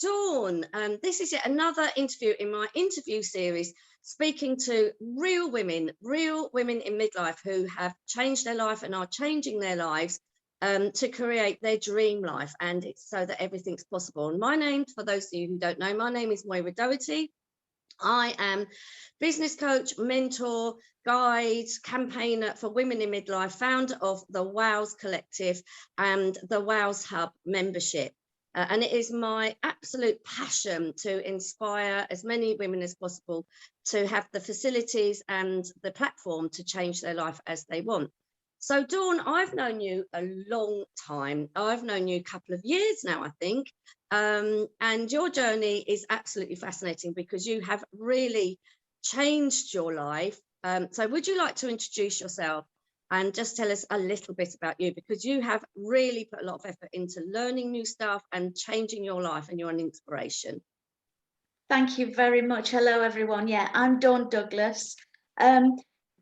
Dawn, this is yet another interview in my interview series, speaking to real women in midlife who have changed their life and are changing their lives to create their dream life, and it's so that everything's possible. And my name, for those of you who don't know, my name is Moira Doherty. I am business coach, mentor, guide, campaigner for women in midlife, founder of the WOWS Collective and the WOWS Hub membership. And it is my absolute passion to inspire as many women as possible to have the facilities and the platform to change their life as they want. So Dawn, I've known you a long time. I've known you a couple of years now, I think. And your journey is absolutely fascinating because you have really changed your life. So would you like to introduce yourself and just tell us a little bit about you, because you have really put a lot of effort into learning new stuff and changing your life, and you're an inspiration. Thank you very much. Hello, everyone. Yeah, I'm Dawn Douglas.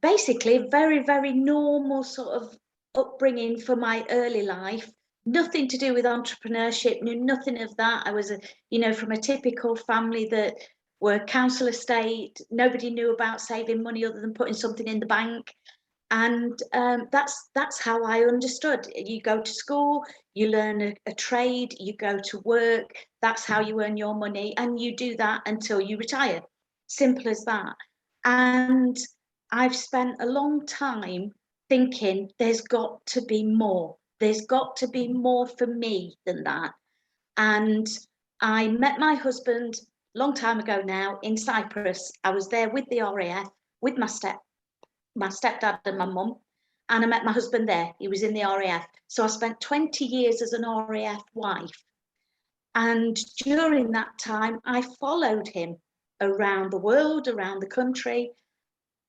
Basically, very, very normal sort of upbringing for my early life. Nothing to do with entrepreneurship, knew nothing of that. I was, from a typical family that were council estate. Nobody knew about saving money other than putting something in the bank. And that's how I understood. You go to school, you learn a trade, you go to work. That's how you earn your money, and you do that until you retire. Simple as that. And I've spent a long time thinking there's got to be more. There's got to be more for me than that. And I met my husband a long time ago now in Cyprus. I was there with the RAF, with my stepdad and my mum, and I met my husband there. He was in the RAF. So I spent 20 years as an RAF wife. And during that time, I followed him around the world, around the country.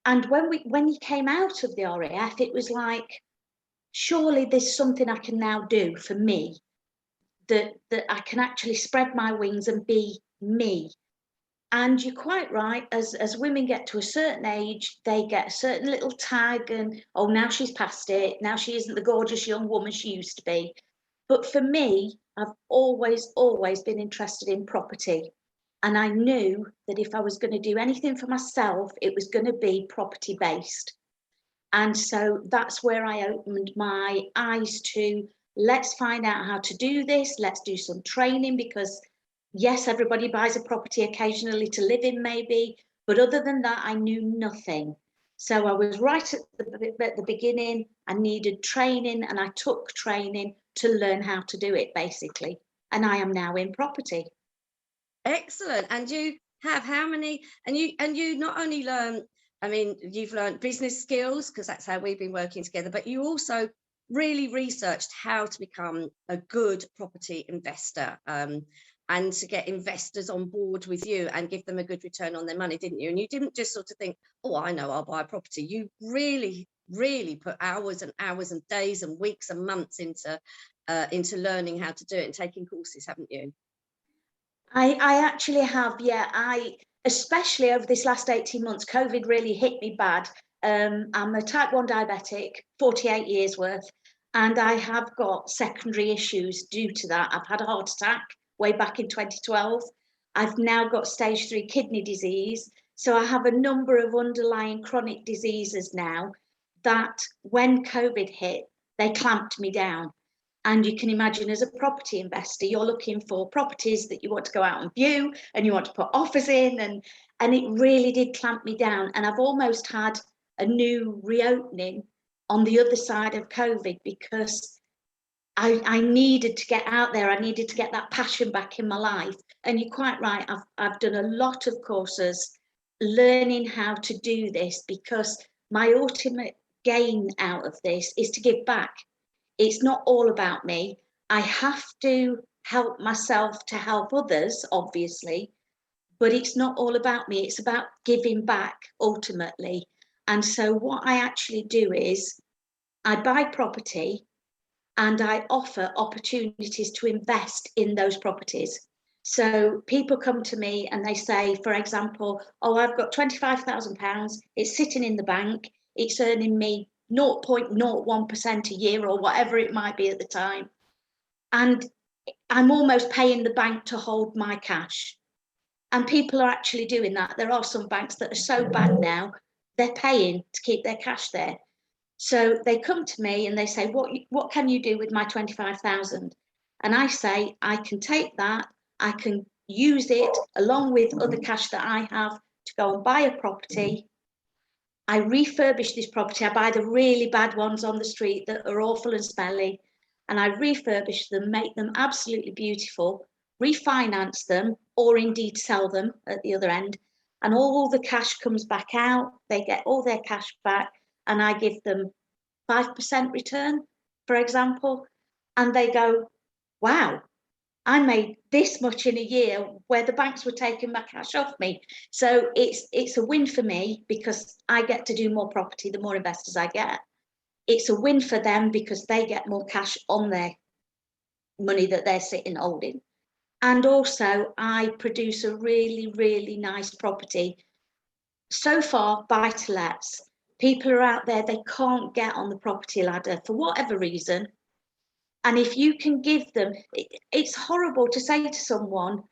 And when he came out of the RAF, it was like, surely there's something I can now do for me, that I can actually spread my wings and be me. And you're quite right, as women get to a certain age, they get a certain little tag and, oh, now she's past it. Now she isn't the gorgeous young woman she used to be. But for me, I've always been interested in property. And I knew that if I was going to do anything for myself, it was going to be property based. And so that's where I opened my eyes to, let's find out how to do this. Let's do some training, because yes, everybody buys a property occasionally to live in maybe, but other than that, I knew nothing. So I was right at the beginning. I needed training, and I took training to learn how to do it, basically. And I am now in property. Excellent. And you have how many, and you not only learn, I mean, you've learned business skills, because that's how we've been working together, but you also really researched how to become a good property investor, and to get investors on board with you and give them a good return on their money, didn't you? And you didn't just sort of think, oh, I know, I'll buy a property. You really put hours and hours and days and weeks and months into learning how to do it and taking courses, haven't you? I actually have, yeah. Especially over this last 18 months, COVID really hit me bad. I'm a type 1 diabetic, 48 years worth, and I have got secondary issues due to that. I've had a heart attack way back in 2012. I've now got stage 3 kidney disease. So I have a number of underlying chronic diseases now that when COVID hit, they clamped me down. And you can imagine, as a property investor, you're looking for properties that you want to go out and view, and you want to put offers in, and it really did clamp me down. And I've almost had a new reopening on the other side of COVID, because I needed to get out there. I needed to get that passion back in my life. And you're quite right. I've done a lot of courses learning how to do this, because my ultimate gain out of this is to give back. It's not all about me. I have to help myself to help others, obviously, but it's not all about me. It's about giving back ultimately. And so what I actually do is I buy property and I offer opportunities to invest in those properties. So people come to me and they say, for example, oh, I've got £25,000. It's sitting in the bank. It's earning me 0.01% a year, or whatever it might be at the time. And I'm almost paying the bank to hold my cash. And people are actually doing that. There are some banks that are so bad now, they're paying to keep their cash there. So they come to me and they say, what can you do with my 25,000? And I say, I can take that, I can use it along with other cash that I have to go and buy a property. I refurbish this property. I buy the really bad ones on the street that are awful and smelly, and I refurbish them, make them absolutely beautiful, refinance them, or indeed sell them at the other end. And all the cash comes back out. They get all their cash back, and I give them 5% return, for example. And they go, wow, I made this much in a year, where the banks were taking my cash off me. So it's a win for me because I get to do more property the more investors I get. It's a win for them because they get more cash on their money that they're sitting holding. And also I produce a really, really nice property. So far, buy-to-lets. People are out there, they can't get on the property ladder for whatever reason. And if you can give them, it's horrible to say to someone,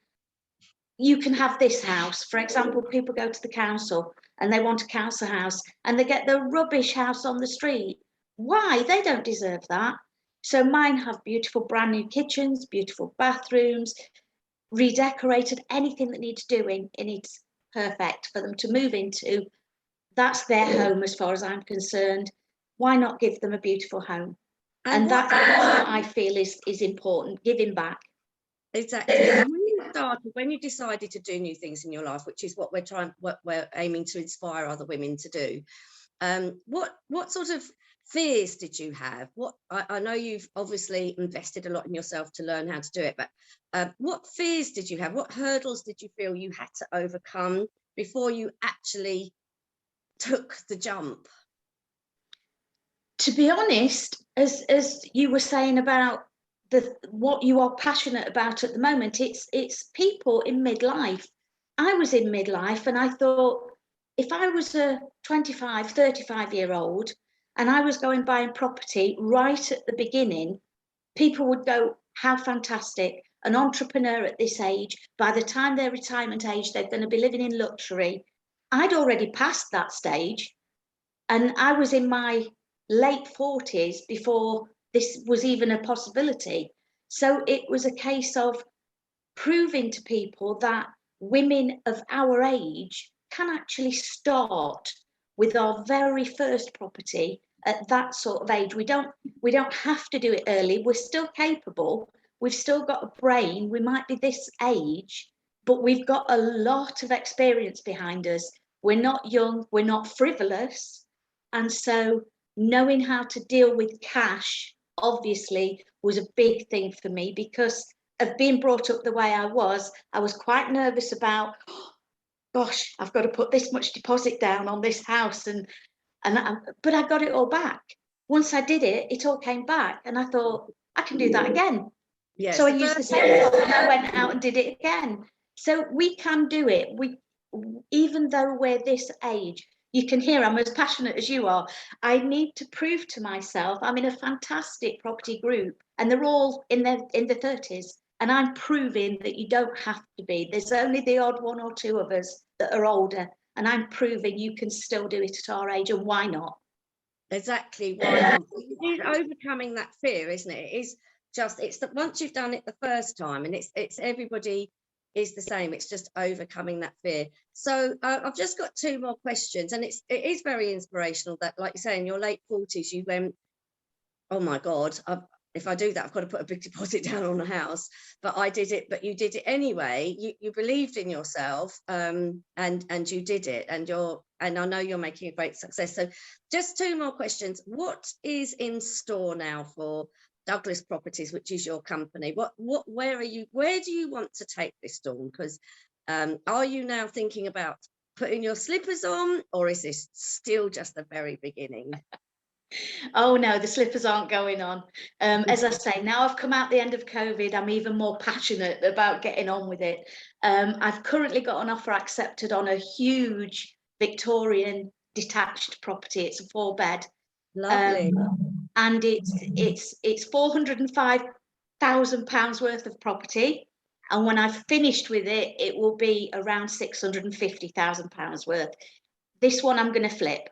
you can have this house. For example, people go to the council and they want a council house and they get the rubbish house on the street. Why? They don't deserve that. So mine have beautiful brand new kitchens, beautiful bathrooms, redecorated, anything that needs doing, and it's perfect for them to move into. That's their home as far as I'm concerned. Why not give them a beautiful home? And that's what I feel is important, giving back. Exactly. And when you decided to do new things in your life, which is what we're aiming to inspire other women to do, what sort of fears did you have? I know you've obviously invested a lot in yourself to learn how to do it, but what fears did you have? What hurdles did you feel you had to overcome before you actually took the jump? To be honest, as you were saying about what you are passionate about at the moment, it's people in midlife. I was in midlife and I thought, if I was a 25, 35-year-old and I was going buying property right at the beginning, people would go, how fantastic, an entrepreneur at this age, by the time they're retirement age, they're going to be living in luxury. I'd already passed that stage and I was in my late 40s before this was even a possibility. So it was a case of proving to people that women of our age can actually start with our very first property at that sort of age. We don't have to do it early. We're still capable. We've still got a brain. We might be this age, but we've got a lot of experience behind us. We're not young, we're not frivolous. And so knowing how to deal with cash obviously was a big thing for me because of being brought up the way I was quite nervous about, oh, gosh, I've got to put this much deposit down on this house, but I got it all back. Once I did it, it all came back, and I thought I can do that again. Yes, so I used the same one and I went out and did it again. So we can do it. Even though we're this age, you can hear I'm as passionate as you are. I need to prove to myself I'm in a fantastic property group, and they're all in their 30s. And I'm proving that you don't have to be. There's only the odd one or two of us that are older. And I'm proving you can still do it at our age. And why not? Exactly. Why not? It is overcoming that fear, isn't it? It's that once you've done it the first time, and it's everybody is the same. It's just overcoming that fear. So I've just got two more questions. And it is very inspirational that, like you say, in your late 40s, you went, oh my God, if I do that, I've got to put a big deposit down on a house. But I did it, but you did it anyway. You believed in yourself, and you did it, and I know you're making a great success. So just two more questions. What is in store now for Douglas Properties, which is your company? Where do you want to take this, Dawn? Because are you now thinking about putting your slippers on, or is this still just the very beginning? Oh no, the slippers aren't going on. As I say, now I've come out the end of COVID, I'm even more passionate about getting on with it. I've currently got an offer accepted on a huge Victorian detached property. It's a 4-bed. Lovely. And it's 405 £1,000 worth of property. And when I've finished with it, it will be around £650,000 worth. This one I'm going to flip.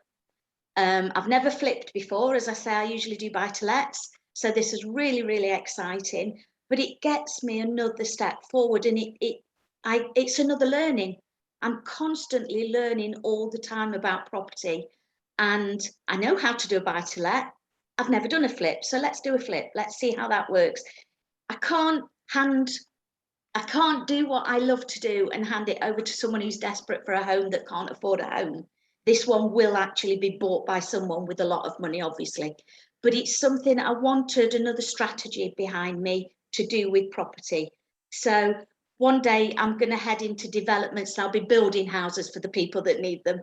I've never flipped before. As I say, I usually do buy-to-lets. So this is really, really exciting. But it gets me another step forward, and it's another learning. I'm constantly learning all the time about property. And I know how to do a buy-to-let. I've never done a flip. So let's do a flip. Let's see how that works. I can't do what I love to do and hand it over to someone who's desperate for a home that can't afford a home. This one will actually be bought by someone with a lot of money, obviously. But it's something I wanted another strategy behind me to do with property. So one day I'm going to head into developments and I'll be building houses for the people that need them.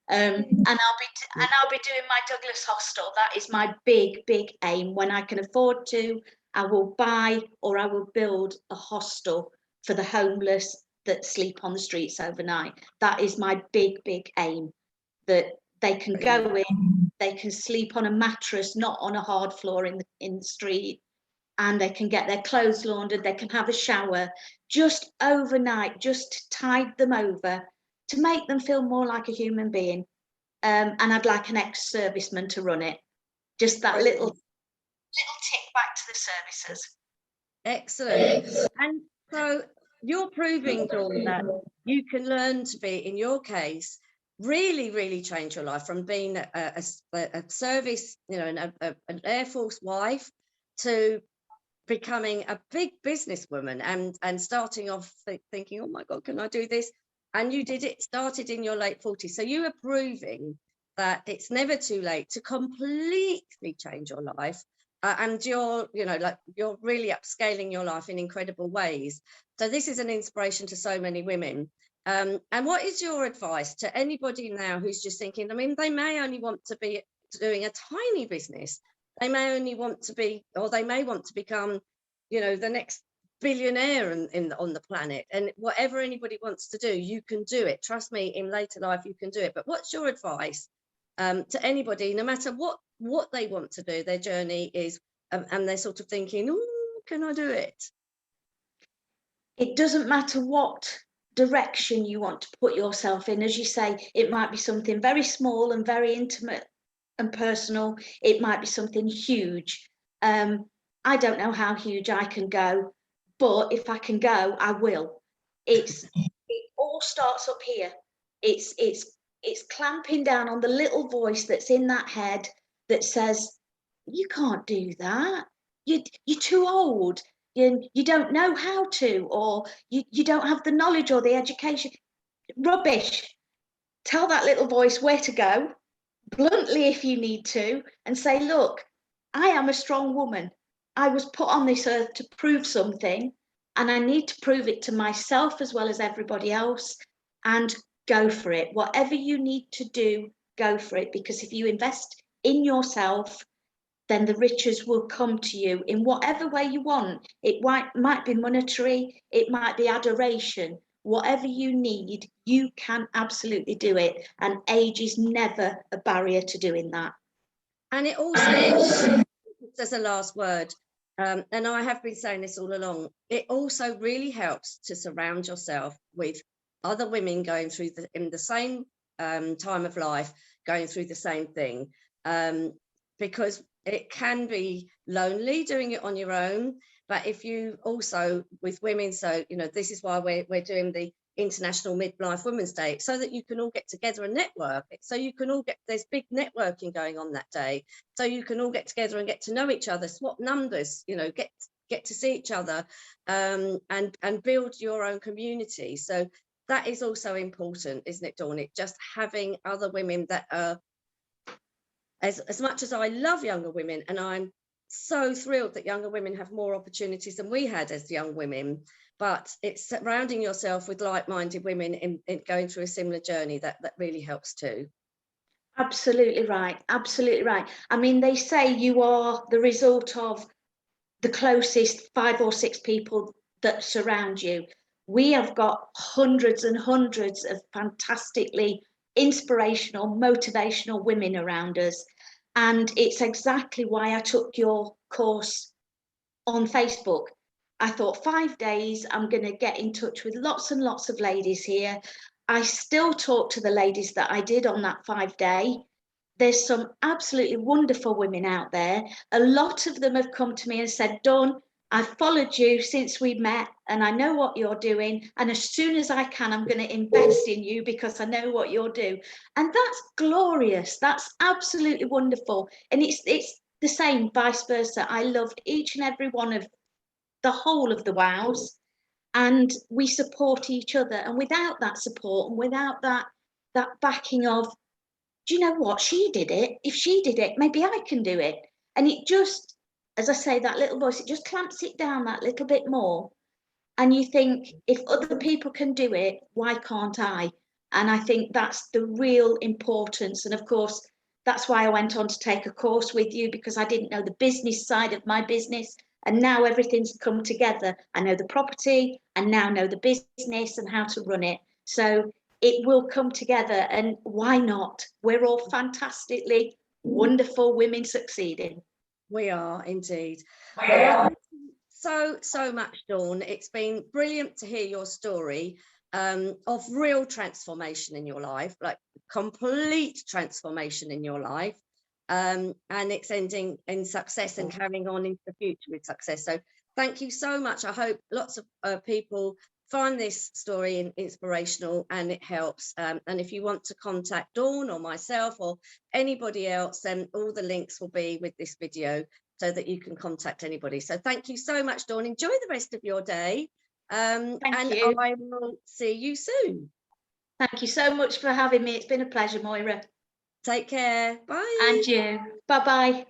And I'll be doing my Douglas hostel. That is my big aim. When I can afford to, I will buy or I will build a hostel for the homeless that sleep on the streets overnight. That is my big aim, that they can go in, they can sleep on a mattress, not on a hard floor in the street, and they can get their clothes laundered, they can have a shower just overnight, just to tide them over, to make them feel more like a human being. And I'd like an ex-serviceman to run it. Just that little tick back to the services. Excellent. And so you're proving, Dawn, that you can learn to be, in your case, really change your life from being a service, an Air Force wife, to becoming a big businesswoman and starting off thinking, oh my God, can I do this? And you did it, started in your late 40s. So you are proving that it's never too late to completely change your life. And you're really upscaling your life in incredible ways. So this is an inspiration to so many women. And what is your advice to anybody now who's just thinking, I mean, they may only want to be doing a tiny business. They may only want to be, or they may want to become, the next billionaire on the planet. And whatever anybody wants to do, you can do it. Trust me, in later life, you can do it. But what's your advice to anybody, no matter what they want to do, their journey is, and they're sort of thinking, oh, can I do it? It doesn't matter what direction you want to put yourself in. As you say, it might be something very small and very intimate and personal. It might be something huge. I don't know how huge I can go, but if I can go, I will. It all starts up here. It's clamping down on the little voice that's in that head that says, you can't do that. You're too old. You don't know how to, or you don't have the knowledge or the education. Rubbish. Tell that little voice where to go, bluntly if you need to, and say, look, I am a strong woman. I was put on this earth to prove something, and I need to prove it to myself as well as everybody else, and go for it. Whatever you need to do, go for it, because if you invest in yourself, then the riches will come to you in whatever way you want. It might be monetary, it might be adoration. Whatever you need, you can absolutely do it. And age is never a barrier to doing that. And it also, as a last word, and I have been saying this all along, it also really helps to surround yourself with other women going through in the same time of life, going through the same thing, because it can be lonely doing it on your own. But if you also, with women, so this is why we're doing the International Midlife Women's Day, so that you can all get together and network. So you can all there's big networking going on that day, so you can all get together and get to know each other, swap numbers, get to see each other, and build your own community. So that is also important, isn't it, Dawn? It just having other women that are, as much as I love younger women, and I'm so thrilled that younger women have more opportunities than we had as young women, but it's surrounding yourself with like-minded women in going through a similar journey that really helps too. Absolutely right. Absolutely right. I mean, they say you are the result of the closest 5 or 6 people that surround you. We have got hundreds and hundreds of fantastically inspirational, motivational women around us. And it's exactly why I took your course on Facebook. I thought 5 days, I'm going to get in touch with lots and lots of ladies here. I still talk to the ladies that I did on that 5-day. There's some absolutely wonderful women out there. A lot of them have come to me and said, Dawn, I've followed you since we met and I know what you're doing. And as soon as I can, I'm going to invest in you because I know what you'll do. And that's glorious. That's absolutely wonderful. And it's the same vice versa. I loved each and every one of the whole of the wows, and we support each other. And without that support and without that backing of, do you know what, she did it, if she did it, maybe I can do it. And it just, as I say, that little voice, it just clamps it down that little bit more. And you think, if other people can do it, why can't I? And I think that's the real importance. And of course, that's why I went on to take a course with you, because I didn't know the business side of my business. And now everything's come together. I know the property and now know the business and how to run it. So it will come together. And why not? We're all fantastically wonderful women succeeding. We are indeed. Well, so much, Dawn. It's been brilliant to hear your story of real transformation in your life, like complete transformation in your life, and it's ending in success and carrying on into the future with success. So thank you so much. I hope lots of people find this story inspirational and it helps. And if you want to contact Dawn or myself or anybody else, then all the links will be with this video so that you can contact anybody. So thank you so much, Dawn. Enjoy the rest of your day. Thank and you. I will see you soon. Thank you so much for having me. It's been a pleasure, Moira. Take care. Bye. And you. Bye-bye.